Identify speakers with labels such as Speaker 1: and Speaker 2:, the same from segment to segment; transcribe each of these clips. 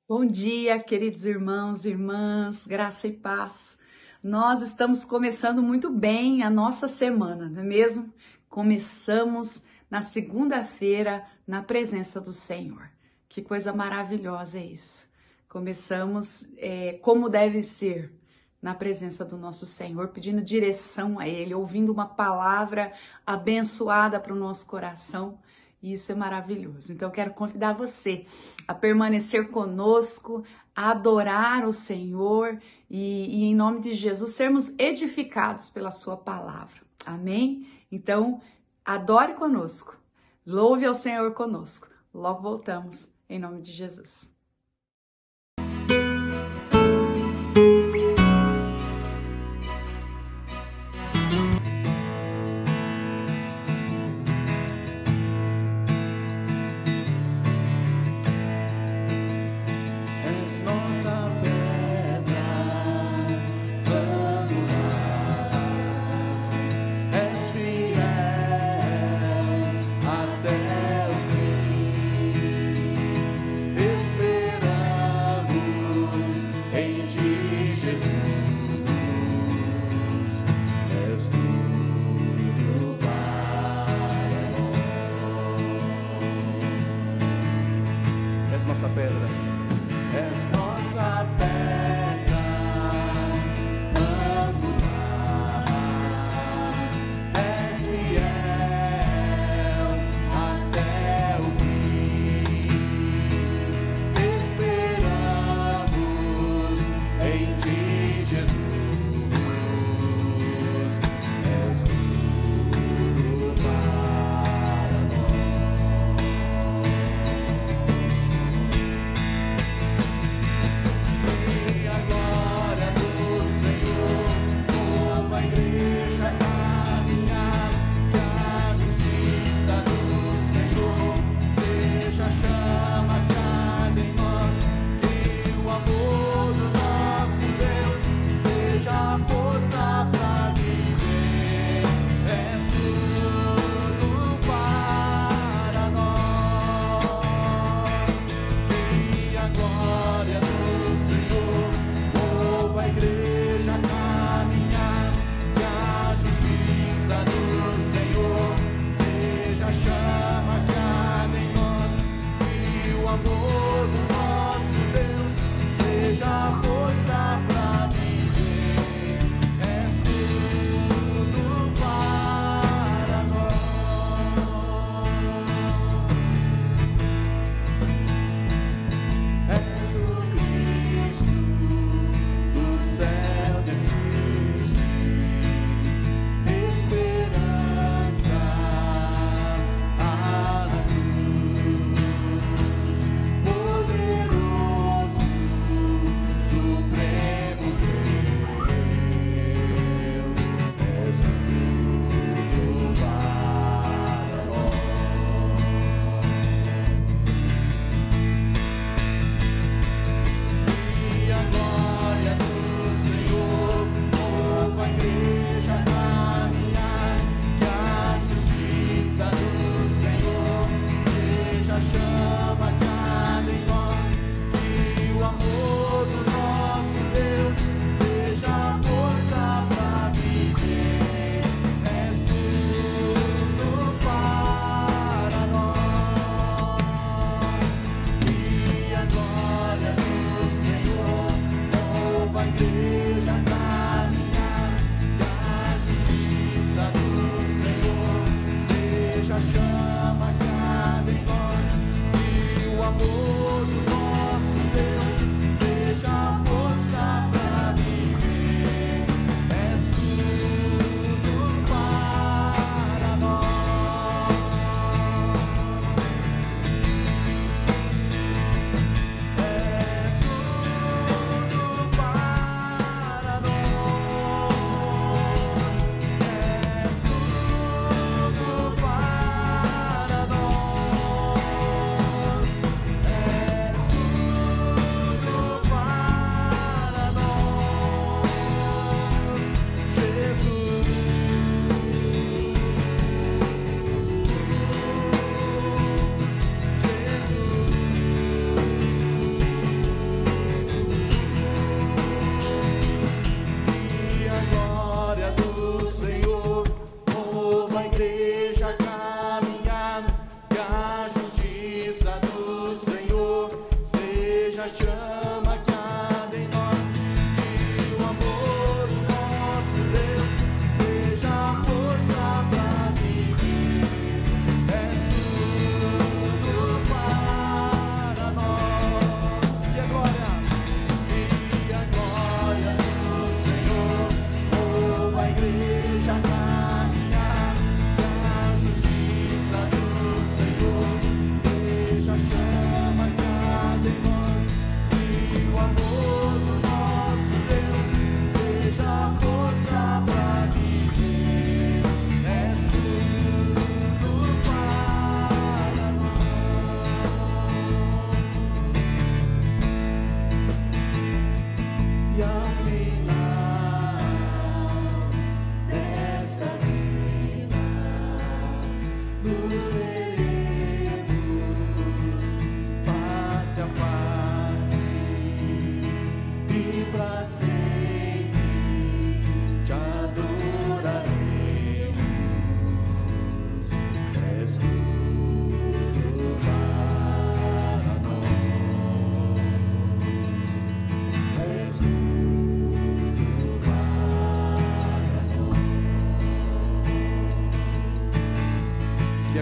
Speaker 1: Bom dia, queridos irmãos e irmãs, graça e paz. Nós estamos começando muito bem a nossa semana, não é mesmo? Começamos na segunda-feira na presença do Senhor. Que coisa maravilhosa é isso. Começamos como deve ser, na presença do nosso Senhor, pedindo direção a Ele, ouvindo uma palavra abençoada para o nosso coração. Isso é maravilhoso. Então, eu quero convidar você a permanecer conosco, a adorar o Senhor e em nome de Jesus, sermos edificados pela sua palavra. Amém? Então, adore conosco, louve ao Senhor conosco. Logo voltamos, em nome de Jesus.
Speaker 2: Este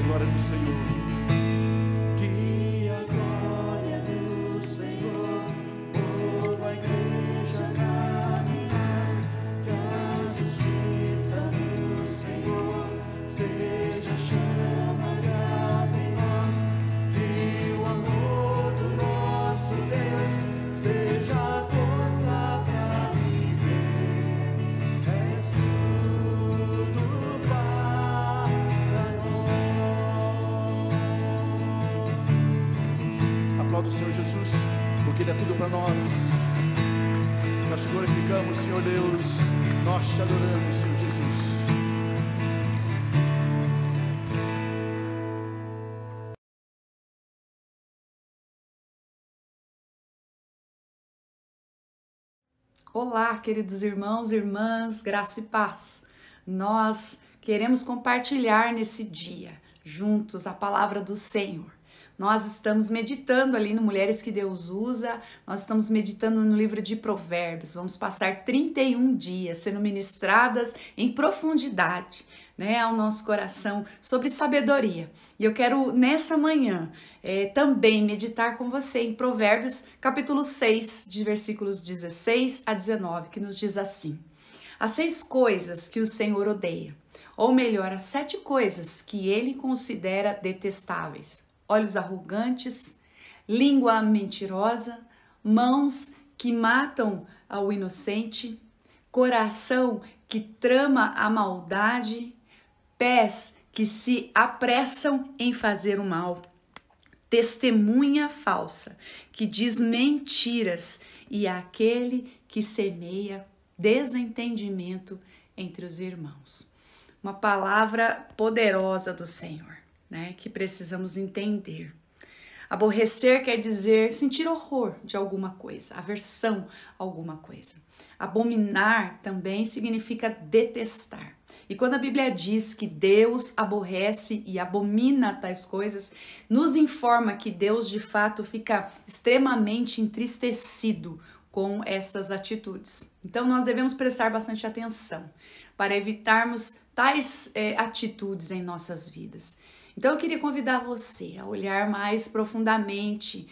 Speaker 2: glória do Senhor.
Speaker 3: Que a glória do Senhor por a igreja caminhar, que a justiça do Senhor seja chamada em nós, que o amor do nosso Deus seja a força para viver. És tudo para nós.
Speaker 2: Aplauda o Senhor Jesus, porque Ele é tudo para nós. Nós te glorificamos, Senhor Deus. Nós te adoramos, Senhor Jesus.
Speaker 1: Olá, queridos irmãos e irmãs, graça e paz. Nós queremos compartilhar nesse dia, juntos, a palavra do Senhor. Nós estamos meditando ali no Mulheres que Deus Usa, nós estamos meditando no livro de Provérbios. Vamos passar 31 dias sendo ministradas em profundidade, ao nosso coração sobre sabedoria. E eu quero, nessa manhã, também meditar com você em Provérbios, capítulo 6, de versículos 16 a 19, que nos diz assim: As 6 coisas que o Senhor odeia, ou melhor, as 7 coisas que ele considera detestáveis: olhos arrogantes, língua mentirosa, mãos que matam ao inocente, coração que trama a maldade, pés que se apressam em fazer o mal, testemunha falsa que diz mentiras e aquele que semeia desentendimento entre os irmãos. Uma palavra poderosa do Senhor, que precisamos entender. Aborrecer quer dizer sentir horror de alguma coisa, aversão a alguma coisa. Abominar também significa detestar. E quando a Bíblia diz que Deus aborrece e abomina tais coisas, nos informa que Deus de fato fica extremamente entristecido com essas atitudes. Então nós devemos prestar bastante atenção para evitarmos tais atitudes em nossas vidas. Então eu queria convidar você a olhar mais profundamente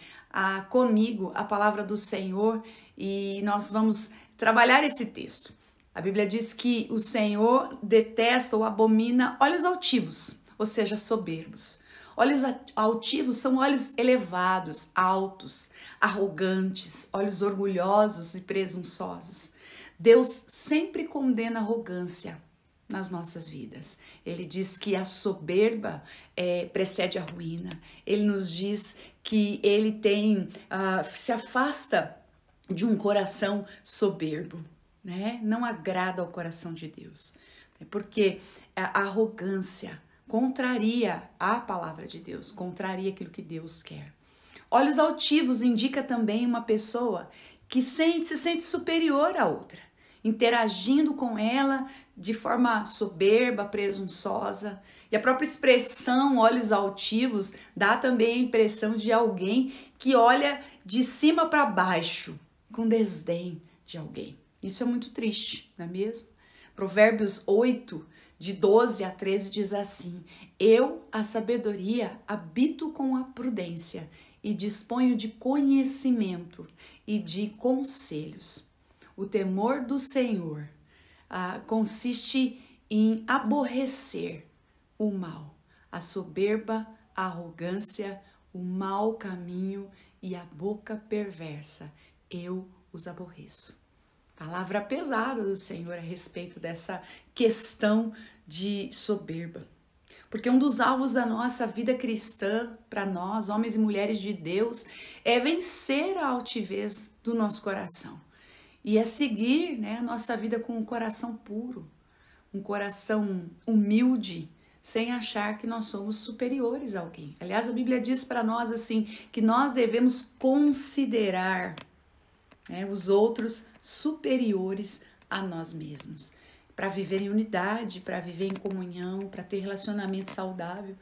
Speaker 1: comigo a palavra do Senhor e nós vamos trabalhar esse texto. A Bíblia diz que o Senhor detesta ou abomina olhos altivos, ou seja, soberbos. Olhos altivos são olhos elevados, altos, arrogantes, olhos orgulhosos e presunçosos. Deus sempre condena a arrogância nas nossas vidas. Ele diz que a soberba precede a ruína. Ele nos diz que ele se afasta de um coração soberbo, Não agrada ao coração de Deus, porque a arrogância contraria a palavra de Deus, contraria aquilo que Deus quer. Olhos altivos indica também uma pessoa que se sente superior à outra, interagindo com ela de forma soberba, presunçosa. E a própria expressão olhos altivos dá também a impressão de alguém que olha de cima para baixo, com desdém de alguém. Isso é muito triste, não é mesmo? Provérbios 8, de 12 a 13 diz assim: Eu, a sabedoria, habito com a prudência e disponho de conhecimento e de conselhos. O temor do Senhor consiste em aborrecer o mal, a soberba, a arrogância, o mau caminho e a boca perversa. Eu os aborreço. Palavra pesada do Senhor a respeito dessa questão de soberba. Porque um dos alvos da nossa vida cristã, para nós, homens e mulheres de Deus, é vencer a altivez do nosso coração. E é seguir a nossa vida com um coração puro, um coração humilde, sem achar que nós somos superiores a alguém. Aliás, a Bíblia diz para nós assim, que nós devemos considerar os outros superiores a nós mesmos, para viver em unidade, para viver em comunhão, para ter relacionamento saudável,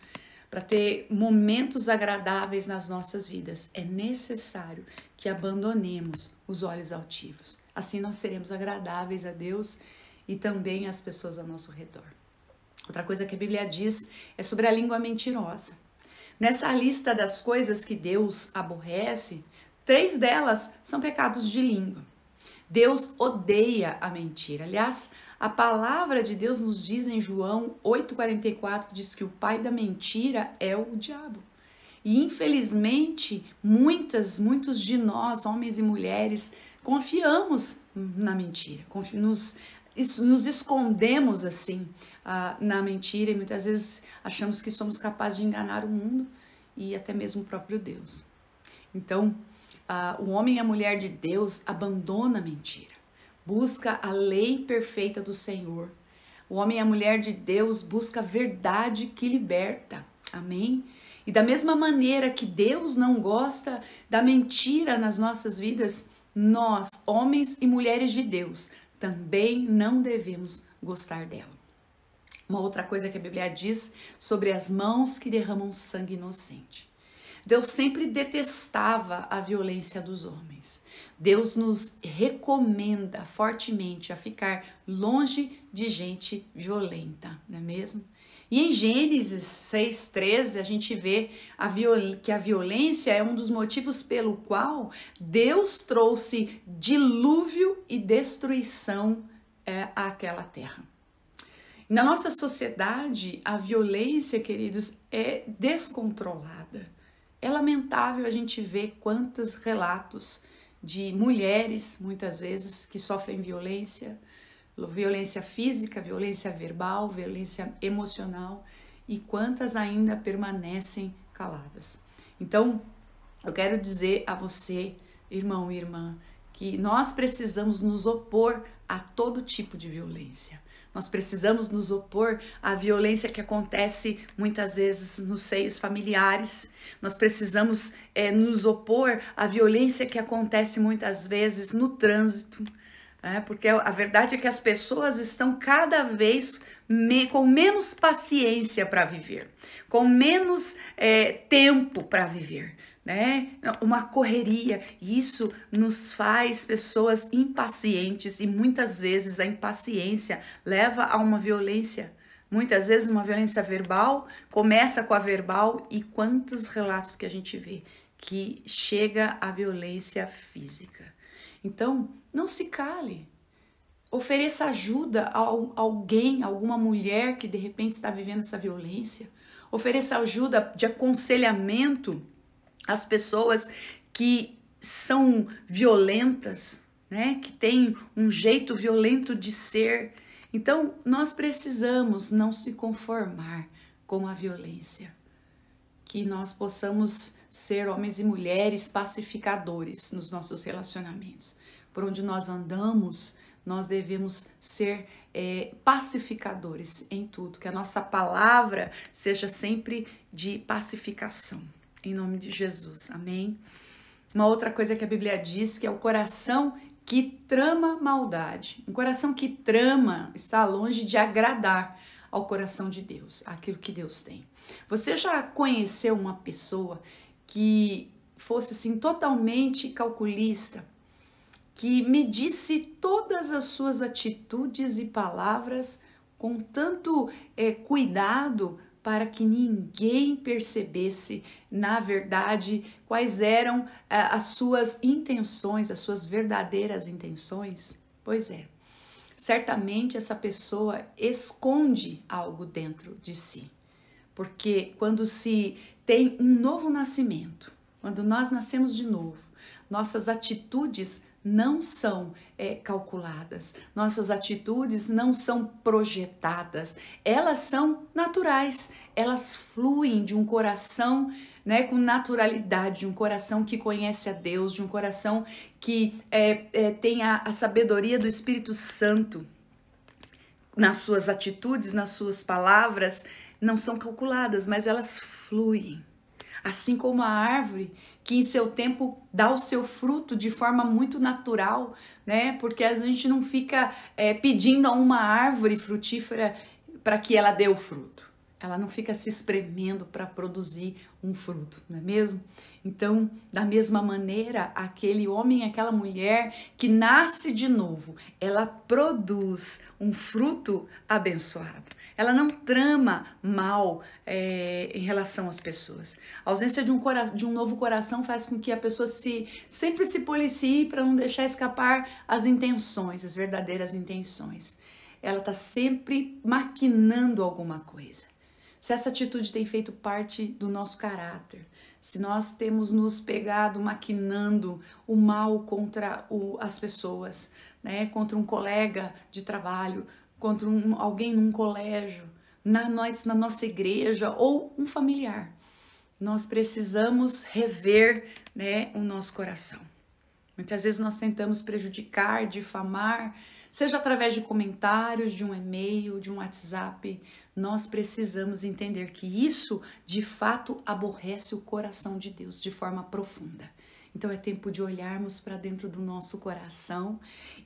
Speaker 1: para ter momentos agradáveis nas nossas vidas. É necessário que abandonemos os olhos altivos. Assim nós seremos agradáveis a Deus e também às pessoas ao nosso redor. Outra coisa que a Bíblia diz é sobre a língua mentirosa. Nessa lista das coisas que Deus aborrece, 3 delas são pecados de língua. Deus odeia a mentira. Aliás, a palavra de Deus nos diz em João 8,44, diz que o pai da mentira é o diabo. E infelizmente, muitos de nós, homens e mulheres, confiamos na mentira, nos escondemos assim na mentira e muitas vezes achamos que somos capazes de enganar o mundo e até mesmo o próprio Deus. Então, o homem e a mulher de Deus abandona a mentira, busca a lei perfeita do Senhor. O homem e a mulher de Deus busca a verdade que liberta. Amém? E da mesma maneira que Deus não gosta da mentira nas nossas vidas, nós, homens e mulheres de Deus, também não devemos gostar dela. Uma outra coisa que a Bíblia diz sobre as mãos que derramam sangue inocente. Deus sempre detestava a violência dos homens. Deus nos recomenda fortemente a ficar longe de gente violenta, não é mesmo? E em Gênesis 6,13 a gente vê que a violência é um dos motivos pelo qual Deus trouxe dilúvio e destruição àquela terra. Na nossa sociedade, a violência, queridos, é descontrolada. É lamentável a gente ver quantos relatos de mulheres, muitas vezes, que sofrem violência física, violência verbal, violência emocional e quantas ainda permanecem caladas. Então, eu quero dizer a você, irmão e irmã, que nós precisamos nos opor a todo tipo de violência. Nós precisamos nos opor à violência que acontece muitas vezes nos seios familiares. Nós precisamos nos opor à violência que acontece muitas vezes no trânsito. Porque a verdade é que as pessoas estão cada vez com menos paciência para viver, com menos tempo para viver, né? Uma correria, e isso nos faz pessoas impacientes e muitas vezes a impaciência leva a uma violência, muitas vezes uma violência verbal, começa com a verbal e quantos relatos que a gente vê que chega à violência física. Então, não se cale, ofereça ajuda a alguém, a alguma mulher que de repente está vivendo essa violência, ofereça ajuda de aconselhamento às pessoas que são violentas, né? Que têm um jeito violento de ser. Então, nós precisamos não se conformar com a violência, que nós possamos ser homens e mulheres pacificadores nos nossos relacionamentos. Por onde nós andamos, nós devemos ser pacificadores em tudo, que a nossa palavra seja sempre de pacificação, em nome de Jesus, amém? Uma outra coisa que a Bíblia diz que é o coração que trama maldade. Um coração que trama está longe de agradar ao coração de Deus, aquilo que Deus tem. Você já conheceu uma pessoa que fosse assim totalmente calculista, que medisse todas as suas atitudes e palavras com tanto cuidado para que ninguém percebesse, na verdade, quais eram as suas intenções, as suas verdadeiras intenções? Pois é, certamente essa pessoa esconde algo dentro de si, porque quando se tem um novo nascimento, quando nós nascemos de novo, nossas atitudes não são calculadas, nossas atitudes não são projetadas, elas são naturais, elas fluem de um coração, né, com naturalidade, de um coração que conhece a Deus, de um coração que tem a sabedoria do Espírito Santo. Nas suas atitudes, nas suas palavras, não são calculadas, mas elas fluem. Assim como a árvore que em seu tempo dá o seu fruto de forma muito natural, né? Porque a gente não fica pedindo a uma árvore frutífera para que ela dê o fruto. Ela não fica se espremendo para produzir um fruto, não é mesmo? Então, da mesma maneira, aquele homem, aquela mulher que nasce de novo, ela produz um fruto abençoado. Ela não trama mal em relação às pessoas. A ausência de um novo coração faz com que a pessoa sempre se policie para não deixar escapar as intenções, as verdadeiras intenções. Ela está sempre maquinando alguma coisa. Se essa atitude tem feito parte do nosso caráter, se nós temos nos pegado maquinando o mal contra as pessoas, né? Contra um colega de trabalho, contra alguém num colégio, na nossa igreja ou um familiar, nós precisamos rever, né, o nosso coração. Muitas vezes nós tentamos prejudicar, difamar, seja através de comentários, de um e-mail, de um WhatsApp. Nós precisamos entender que isso, de fato, aborrece o coração de Deus de forma profunda. Então é tempo de olharmos para dentro do nosso coração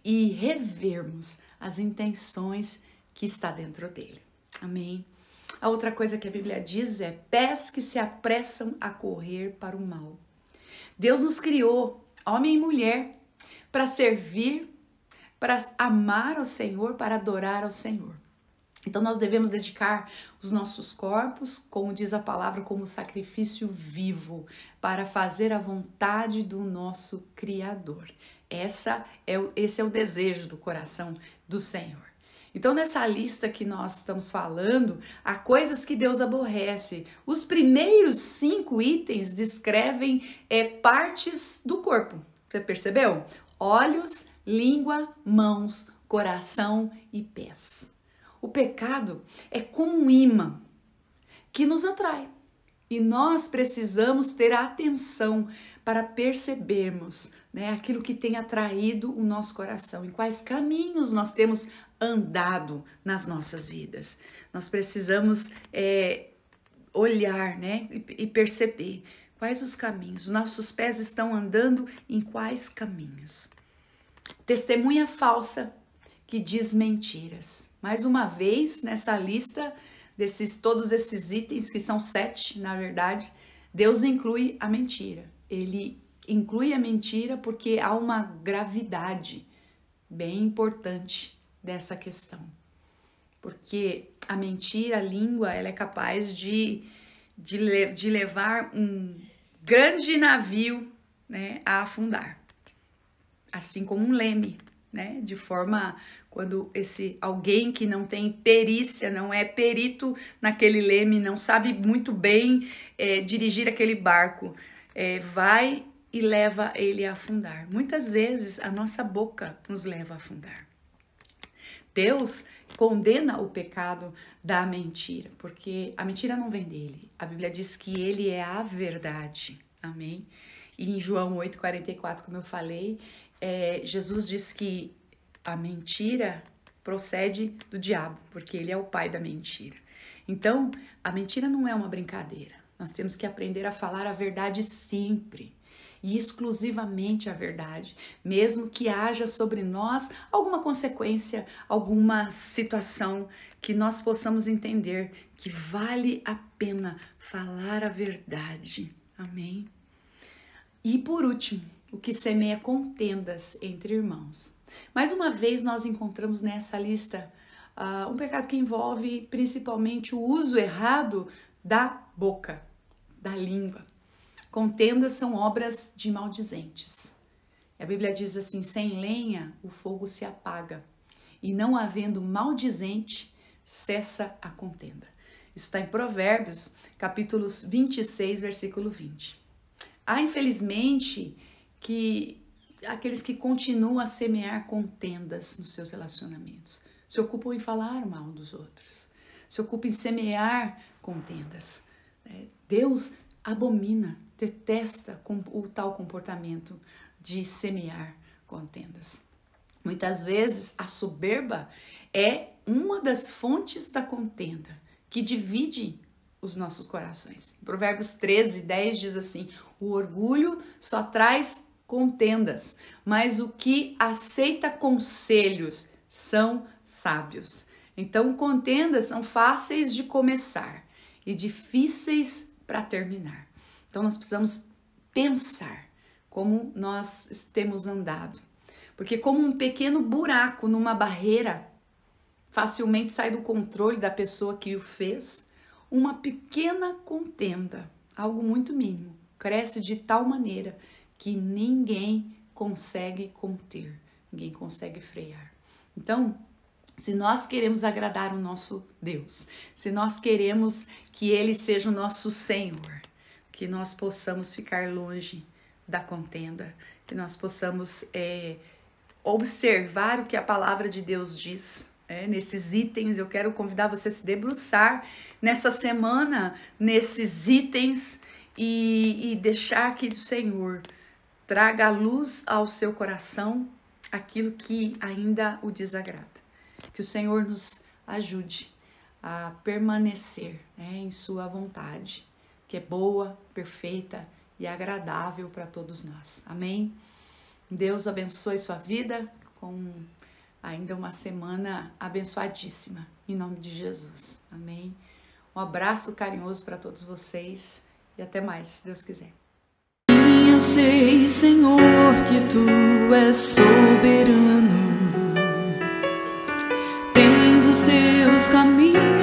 Speaker 1: e revermos as intenções que está dentro dele. Amém? A outra coisa que a Bíblia diz é pés que se apressam a correr para o mal. Deus nos criou, homem e mulher, para servir, para amar ao Senhor, para adorar ao Senhor. Então nós devemos dedicar os nossos corpos, como diz a palavra, como sacrifício vivo, para fazer a vontade do nosso Criador. Esse é o desejo do coração do Senhor. Então nessa lista que nós estamos falando, há coisas que Deus aborrece. Os primeiros 5 itens descrevem partes do corpo. Você percebeu? Olhos, língua, mãos, coração e pés. O pecado é como um imã que nos atrai e nós precisamos ter atenção para percebermos, né, aquilo que tem atraído o nosso coração, em quais caminhos nós temos andado nas nossas vidas. Nós precisamos olhar, né, e perceber quais os caminhos. Nossos pés estão andando em quais caminhos. Testemunha falsa que diz mentiras. Mais uma vez, nessa lista todos esses itens, que são 7, na verdade, Deus inclui a mentira. Ele inclui a mentira porque há uma gravidade bem importante dessa questão. Porque a mentira, a língua, ela é capaz de levar um grande navio, né, a afundar. Assim como um leme, né, de forma... Quando alguém que não tem perícia, não é perito naquele leme, não sabe muito bem dirigir aquele barco, vai e leva ele a afundar. Muitas vezes a nossa boca nos leva a afundar. Deus condena o pecado da mentira, porque a mentira não vem dele. A Bíblia diz que ele é a verdade. Amém? E em João 8,44, como eu falei, Jesus diz que a mentira procede do diabo, porque ele é o pai da mentira. Então, a mentira não é uma brincadeira. Nós temos que aprender a falar a verdade sempre e exclusivamente a verdade, mesmo que haja sobre nós alguma consequência, alguma situação que nós possamos entender que vale a pena falar a verdade. Amém? E por último, o que semeia contendas entre irmãos. Mais uma vez nós encontramos nessa lista um pecado que envolve principalmente o uso errado da boca, da língua. Contendas são obras de maldizentes. A Bíblia diz assim, sem lenha o fogo se apaga e não havendo maldizente cessa a contenda. Isso está em Provérbios, capítulos 26, versículo 20. Há infelizmente aqueles que continuam a semear contendas nos seus relacionamentos, se ocupam em falar mal dos outros, se ocupam em semear contendas. Deus abomina, detesta o tal comportamento de semear contendas. Muitas vezes a soberba é uma das fontes da contenda que divide os nossos corações. Provérbios 13, 10 diz assim, o orgulho só traz contendas, mas o que aceita conselhos são sábios. Então, contendas são fáceis de começar e difíceis para terminar. Então nós precisamos pensar como nós temos andado. Porque como um pequeno buraco numa barreira facilmente sai do controle da pessoa que o fez, uma pequena contenda, algo muito mínimo, cresce de tal maneira que ninguém consegue conter, ninguém consegue frear. Então, se nós queremos agradar o nosso Deus, se nós queremos que Ele seja o nosso Senhor, que nós possamos ficar longe da contenda, que nós possamos observar o que a palavra de Deus diz. Nesses itens, eu quero convidar você a se debruçar nessa semana, nesses itens e deixar que o Senhor traga luz ao seu coração aquilo que ainda o desagrada. Que o Senhor nos ajude a permanecer em sua vontade, que é boa, perfeita e agradável para todos nós. Amém? Deus abençoe sua vida com ainda uma semana abençoadíssima, em nome de Jesus. Amém? Um abraço carinhoso para todos vocês e até mais, se Deus quiser.
Speaker 3: Eu sei, Senhor, que Tu és soberano, tens os Teus caminhos